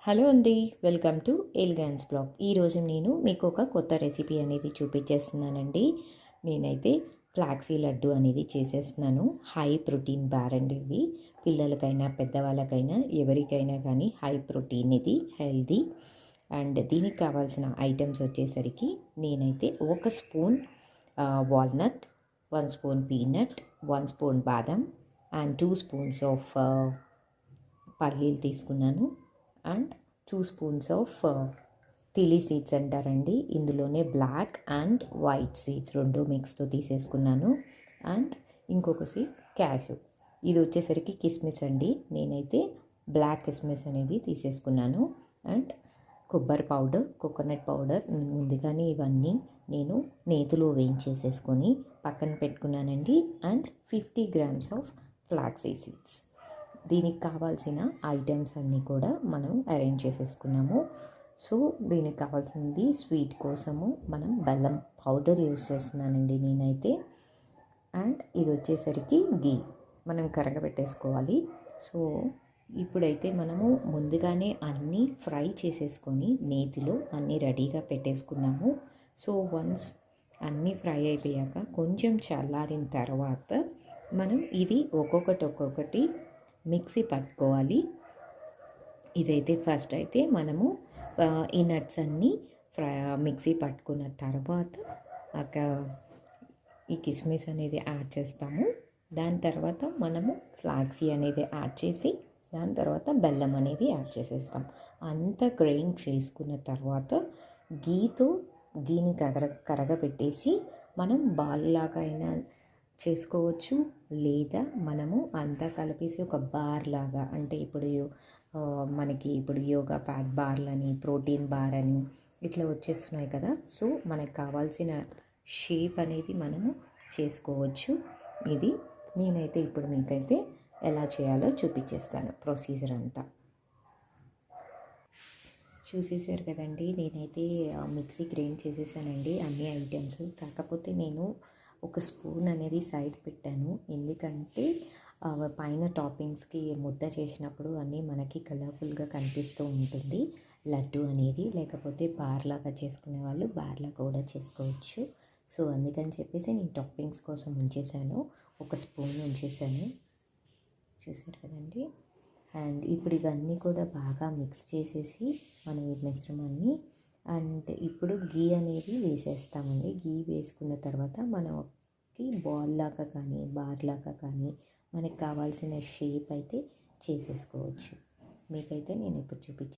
Hello అండి, welcome to elegance blog. ఈరోజు నేను మీకు ఒక కొత్త రెసిపీ అనేది చూపించేస్తున్నానండి. నేనైతే ఫ్లాక్సీ లడ్డు అనేది చేసేస్తున్నాను. హై ప్రోటీన్ బార్ అండి ఇది. పిల్లలకైనా పెద్దవాళ్ళకైనా ఎవరికైనా కానీ హై ప్రోటీన్, ఇది హెల్దీ. అండ్ దీనికి కావాల్సిన ఐటమ్స్ వచ్చేసరికి నేనైతే 1 spoon walnut, 1 spoon peanut, 1 spoon బాదం అండ్ 2 స్పూన్స్ ఆఫ్ పల్లీలు తీసుకున్నాను. అండ్ 2 స్పూన్స్ ఆఫ్ తిలీ సీడ్స్ అంటారండి. ఇందులోనే బ్లాక్ అండ్ వైట్ సీడ్స్ రెండు మిక్స్తో తీసేసుకున్నాను. అండ్ ఇంకొక సీడ్ క్యాషు. ఇది వచ్చేసరికి కిస్మిస్ అండి. నేనైతే బ్లాక్ కిస్మిస్ అనేది తీసేసుకున్నాను. అండ్ కొబ్బరి పౌడర్, కోకోనట్ పౌడర్ ముందుగానే ఇవన్నీ నేను నేతిలో వేయించేసేసుకొని పక్కన పెట్టుకున్నానండి. And 50 grams of flax seeds. దీనికి కావాల్సిన ఐటమ్స్ అన్నీ కూడా మనం అరేంజ్ చేసేసుకున్నాము. సో దీనికి కావాల్సింది స్వీట్ కోసము మనం బెల్లం పౌడర్ యూస్ చేస్తున్నానండి నేనైతే. అండ్ ఇది వచ్చేసరికి గీ మనం కరగబెట్టేసుకోవాలి. సో ఇప్పుడైతే మనము ముందుగానే అన్నీ ఫ్రై చేసేసుకొని నేతిలో అన్నీ రెడీగా పెట్టేసుకున్నాము. సో వన్స్ అన్నీ ఫ్రై అయిపోయాక కొంచెం చల్లారిన తర్వాత మనం ఇది ఒక్కొక్కటి మిక్సీ పట్టుకోవాలి. ఇదైతే ఫస్ట్ అయితే మనము ఈ నట్స్ అన్నీ మిక్సీ పట్టుకున్న తర్వాత ఈ కిస్మిస్ అనేది యాడ్ చేస్తాము. దాని తర్వాత మనము ఫ్లాక్సీ అనేది యాడ్ చేసి దాని తర్వాత బెల్లం అనేది యాడ్ చేసేస్తాం. అంత గ్రైండ్ చేసుకున్న తర్వాత గీని కరగబెట్టేసి మనం బాల్ లాగా అయినా చేసుకోవచ్చు, లేదా మనము అంతా కలిపేసి ఒక బార్ లాగా, అంటే ఇప్పుడు మనకి ఇప్పుడు యోగా ప్యాడ్ బార్లని, ప్రోటీన్ బార్ అని ఇట్లా వచ్చేస్తున్నాయి కదా. సో మనకు కావాల్సిన షేప్ అనేది మనము చేసుకోవచ్చు. ఇది నేనైతే ఇప్పుడు మీకైతే ఎలా చేయాలో చూపించేస్తాను. ప్రొసీజర్ అంతా చూసేసారు కదండి. నేనైతే మిక్సీ గ్రైండ్ చేసేసానండి అన్ని ఐటమ్స్. కాకపోతే నేను 1 స్పూన్ అనేది సైడ్ పెట్టాను. ఎందుకంటే పైన టాపింగ్స్కి ముద్ద చేసినప్పుడు అన్నీ మనకి కలర్ఫుల్గా కనిపిస్తూ ఉంటుంది లడ్డు అనేది. లేకపోతే బార్లాగా చేసుకునే వాళ్ళు బార్లాగా కూడా చేసుకోవచ్చు. సో అందుకని చెప్పేసి నేను టాపింగ్స్ కోసం ఉంచేసాను. 1 స్పూన్ ఉంచేసాను. చూసారు కదండి. అండ్ ఇప్పుడు ఇవన్నీ కూడా బాగా మిక్స్ చేసేసి మనం ఈ మిశ్రమాన్ని, అండ్ ఇప్పుడు గీ అనేది వేసేస్తామండి. గీ వేసుకున్న తర్వాత మనకి బాల్ లాగా కానీ బార్ లాగా కానీ మనకి కావాల్సిన షేప్ అయితే చేసేసుకోవచ్చు. మీకైతే నేను ఇప్పుడు